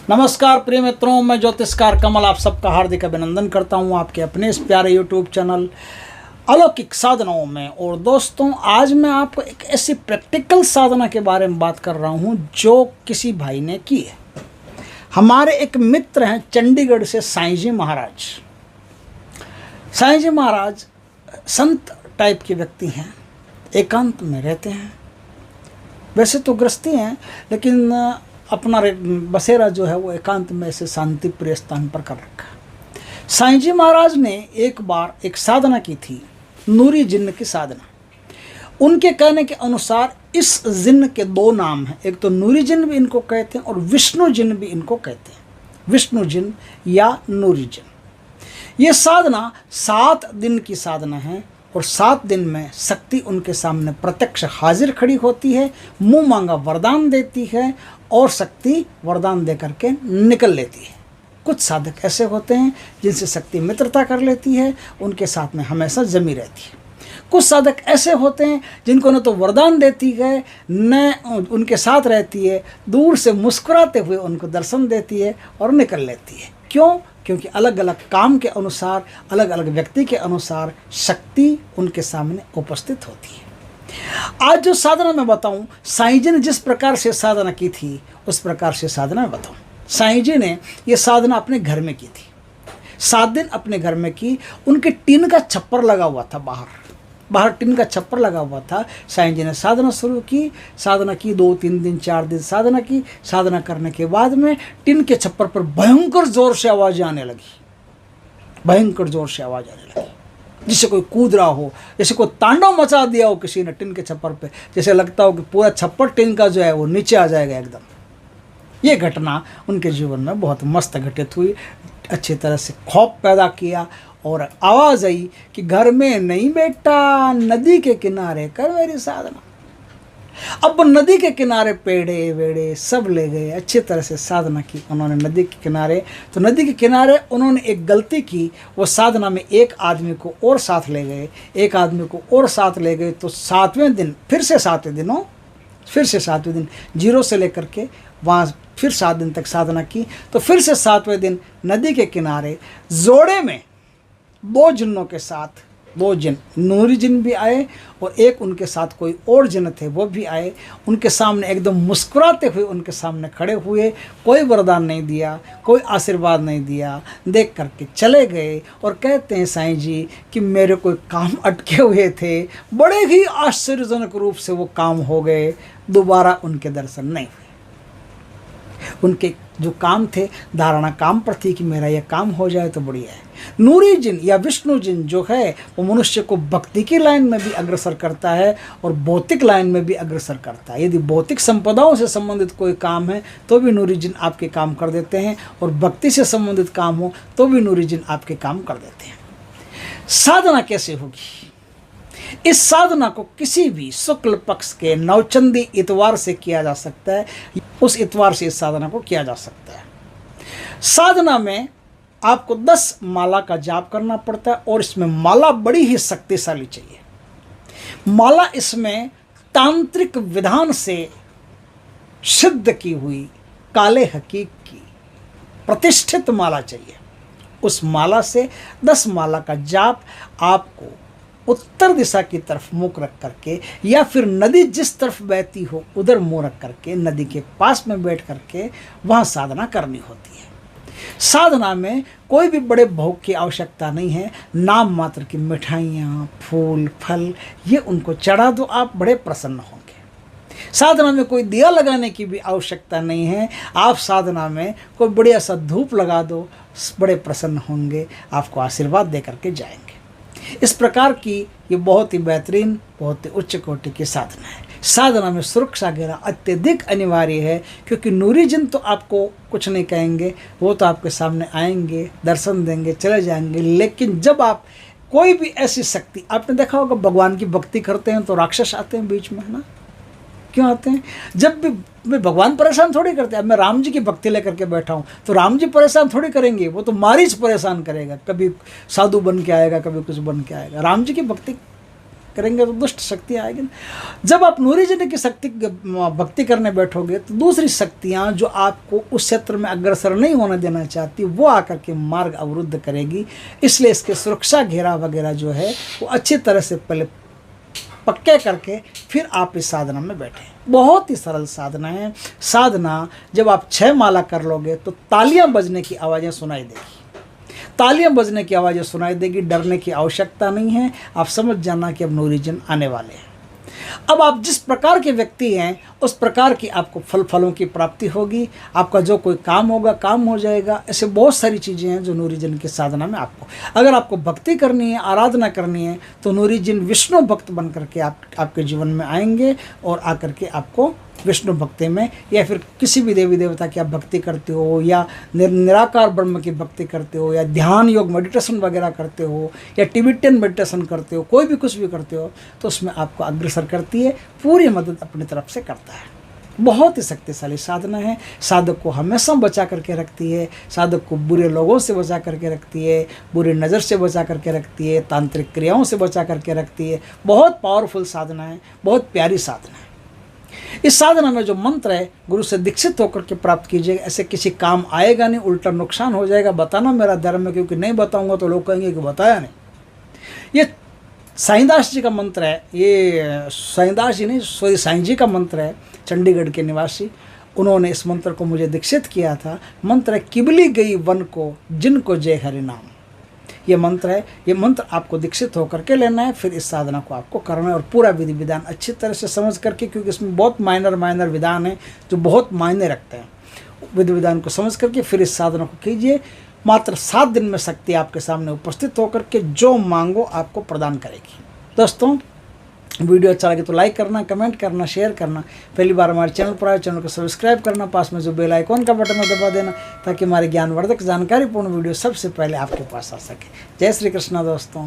नमस्कार प्रिय मित्रों, मैं ज्योतिषकार कमल आप सबका हार्दिक अभिनंदन करता हूं आपके अपने इस प्यारे यूट्यूब चैनल अलौकिक साधनाओं में। और दोस्तों, आज मैं आपको एक ऐसी प्रैक्टिकल साधना के बारे में बात कर रहा हूं जो किसी भाई ने की है। हमारे एक मित्र हैं चंडीगढ़ से, साईं जी महाराज। साईं जी महाराज संत टाइप के व्यक्ति हैं, एकांत में रहते हैं। वैसे तो गृहस्थी हैं, लेकिन अपना बसेरा जो है वो एकांत में से शांति प्रिय स्थान पर कर रखा है। साईं जी महाराज ने एक बार एक साधना की थी, नूरी जिन्न की साधना। उनके कहने के अनुसार इस जिन्न के दो नाम हैं, एक तो नूरी जिन्न भी इनको कहते हैं और विष्णु जिन्न भी इनको कहते हैं। विष्णु जिन्न या नूरी जिन्न, ये साधना 7 दिन की साधना है और 7 दिन में शक्ति उनके सामने प्रत्यक्ष हाजिर खड़ी होती है, मुंह मांगा वरदान देती है और शक्ति वरदान दे करके निकल लेती है। कुछ साधक ऐसे होते हैं जिनसे शक्ति मित्रता कर लेती है, उनके साथ में हमेशा जमी रहती है। कुछ साधक ऐसे होते हैं जिनको न तो वरदान देती है न उनके साथ रहती है, दूर से मुस्कुराते हुए उनको दर्शन देती है और निकल लेती है। क्यों? क्योंकि अलग अलग काम के अनुसार, अलग अलग व्यक्ति के अनुसार शक्ति उनके सामने उपस्थित होती है। आज जो साधना मैं बताऊं, साईं जी ने जिस प्रकार से साधना की थी उस प्रकार से साधना मैं बताऊं। साईं जी ने ये साधना अपने घर में की थी, 7 दिन अपने घर में की। उनके टीन का छप्पर लगा हुआ था, बाहर टीन का छप्पर लगा हुआ था। साईं जी ने साधना शुरू की, साधना की 2-3 दिन 4 दिन साधना की। साधना करने के बाद में टीन के छप्पर पर भयंकर जोर से आवाज़ आने लगी, भयंकर जोर से आवाज़ आने लगी, जिससे कोई कूद रहा हो, जैसे कोई तांडव मचा दिया हो किसी ने टीन के छप्पर पे। जैसे लगता हो कि पूरा छप्पर टीन का जो है वो नीचे आ जाएगा एकदम। ये घटना उनके जीवन में बहुत मस्त घटित हुई, अच्छी तरह से खौफ पैदा किया और आवाज़ आई कि घर में नहीं बेटा, नदी के किनारे कर मेरी साधना। अब नदी के किनारे पेड़े वेड़े सब ले गए, अच्छी तरह से साधना की उन्होंने नदी के किनारे। तो नदी के किनारे उन्होंने एक गलती की, वो साधना में एक आदमी को और साथ ले गए, एक आदमी को और साथ ले गए। तो 7वें दिन फिर से 7वें दिन 0 से लेकर के वहाँ फिर 7 दिन तक साधना की। तो फिर से 7वें दिन नदी के किनारे जोड़े में 2 जिन्नों के साथ 2 जिन, नूरी जिन भी आए और एक उनके साथ कोई और जिन थे वो भी आए। उनके सामने एकदम मुस्कुराते हुए उनके सामने खड़े हुए, कोई वरदान नहीं दिया, कोई आशीर्वाद नहीं दिया, देख करके चले गए। और कहते हैं साईं जी कि मेरे कोई काम अटके हुए थे, बड़े ही आश्चर्यजनक रूप से वो काम हो गए, दोबारा उनके दर्शन नहीं हुए। उनके जो काम थे, धारणा काम पर थी कि मेरा यह काम हो जाए तो बढ़िया है। नूरी जिन या विष्णु जिन जो है वो मनुष्य को भक्ति की लाइन में भी अग्रसर करता है और भौतिक लाइन में भी अग्रसर करता है। यदि भौतिक संपदाओं से संबंधित कोई काम है तो भी नूरी जिन आपके काम कर देते हैं, और भक्ति से संबंधित काम हो तो भी नूरी जिन आपके काम कर देते हैं। साधना कैसे होगी? इस साधना को किसी भी शुक्ल पक्ष के नवचंदी इतवार से किया जा सकता है, उस इतवार से इस साधना को किया जा सकता है। साधना में आपको 10 माला का जाप करना पड़ता है और इसमें माला बड़ी ही शक्तिशाली चाहिए। माला इसमें तांत्रिक विधान से सिद्ध की हुई काले हकीक की प्रतिष्ठित माला चाहिए। उस माला से 10 माला का जाप आपको उत्तर दिशा की तरफ मुख रख करके, या फिर नदी जिस तरफ बहती हो उधर मुंह रख करके, नदी के पास में बैठ करके वहाँ साधना करनी होती है। साधना में कोई भी बड़े भोग की आवश्यकता नहीं है। नाम मात्र की मिठाइयाँ, फूल, फल ये उनको चढ़ा दो, आप बड़े प्रसन्न होंगे। साधना में कोई दिया लगाने की भी आवश्यकता नहीं है। आप साधना में कोई बढ़िया सा धूप लगा दो, बड़े प्रसन्न होंगे, आपको आशीर्वाद दे करके जाएंगे। इस प्रकार की ये बहुत ही बेहतरीन, बहुत ही उच्च कोटि की साधना है। साधना में सुरक्षा घेरा अत्यधिक अनिवार्य है, क्योंकि नूरी जिन तो आपको कुछ नहीं कहेंगे, वो तो आपके सामने आएंगे, दर्शन देंगे, चले जाएंगे। लेकिन जब आप कोई भी ऐसी शक्ति, आपने देखा होगा भगवान की भक्ति करते हैं तो राक्षस आते हैं बीच में, है ना? क्यों आते हैं? जब भी भगवान परेशान थोड़ी करते हैं। अब मैं राम जी की भक्ति लेकर के बैठा हूँ तो राम जी परेशान थोड़ी करेंगे, वो तो मारीच परेशान करेगा। कभी साधु बन के आएगा, कभी कुछ बन के आएगा। राम जी की भक्ति करेंगे तो दुष्ट शक्ति आएगी। जब आप नूरीजन की शक्ति भक्ति करने बैठोगे तो दूसरी शक्तियाँ जो आपको उस क्षेत्र में अग्रसर नहीं होने देना चाहती वो आकर के मार्ग अवरुद्ध करेगी। इसलिए इसके सुरक्षा घेरा वगैरह जो है वो अच्छी तरह से पहले पक्के करके फिर आप इस साधना में बैठे। बहुत ही सरल साधना है। साधना जब आप 6 माला कर लोगे तो तालियां बजने की आवाज़ें सुनाई देगी। तालियां बजने की आवाज़ें सुनाई देगी, डरने की आवश्यकता नहीं है। आप समझ जाना कि अब नूरीजन आने वाले हैं। अब आप जिस प्रकार के व्यक्ति हैं उस प्रकार की आपको फलों की प्राप्ति होगी। आपका जो कोई काम होगा काम हो जाएगा। ऐसे बहुत सारी चीज़ें हैं जो नूरीजन की साधना में आपको, अगर आपको भक्ति करनी है, आराधना करनी है तो नूरीजन विष्णु भक्त बन करके आपके जीवन में आएंगे और आकर के आपको विष्णु भक्ति में या फिर किसी भी देवी देवता की आप भक्ति करते हो या निराकार ब्रह्म की भक्ति करते हो या ध्यान योग मेडिटेशन वगैरह करते हो या टिबेटियन मेडिटेशन करते हो, कोई भी कुछ भी करते हो तो उसमें आपको अग्रसर करती है, पूरी मदद अपनी तरफ से करता है। बहुत ही शक्तिशाली साधना है। साधक को हमेशा बचा करके रखती है, साधक को बुरे लोगों से बचा करके रखती है, बुरी नज़र से बचा करके रखती है, तांत्रिक क्रियाओं से बचा करके रखती है। बहुत पावरफुल साधना है, बहुत प्यारी साधना है। इस साधना में जो मंत्र है गुरु से दीक्षित होकर के प्राप्त कीजिएगा। ऐसे किसी काम आएगा नहीं, उल्टा नुकसान हो जाएगा। बताना मेरा धर्म है, क्योंकि नहीं बताऊंगा तो लोग कहेंगे कि बताया नहीं। ये साईंदास जी का मंत्र है, ये साईंदास जी नहीं सॉरी साईं जी का मंत्र है, चंडीगढ़ के निवासी। उन्होंने इस मंत्र को मुझे दीक्षित किया था। मंत्र है किबली गई वन को जिनको जय हरि नाम। ये मंत्र है, ये मंत्र आपको दीक्षित होकर के लेना है, फिर इस साधना को आपको करना है और पूरा विधि विधान अच्छी तरह से समझ करके, क्योंकि इसमें बहुत माइनर विधान है जो बहुत मायने रखते हैं। विधि विधान को समझ करके फिर इस साधना को कीजिए। मात्र 7 दिन में शक्ति आपके सामने उपस्थित होकर के जो मांगो आपको प्रदान करेगी। दोस्तों वीडियो अच्छा लगे तो लाइक करना, कमेंट करना, शेयर करना। पहली बार हमारे चैनल पर आए, चैनल को सब्सक्राइब करना, पास में जो बेल आइकॉन का बटन है दबा देना, ताकि हमारे ज्ञानवर्धक जानकारीपूर्ण वीडियो सबसे पहले आपके पास आ सके। जय श्री कृष्णा दोस्तों।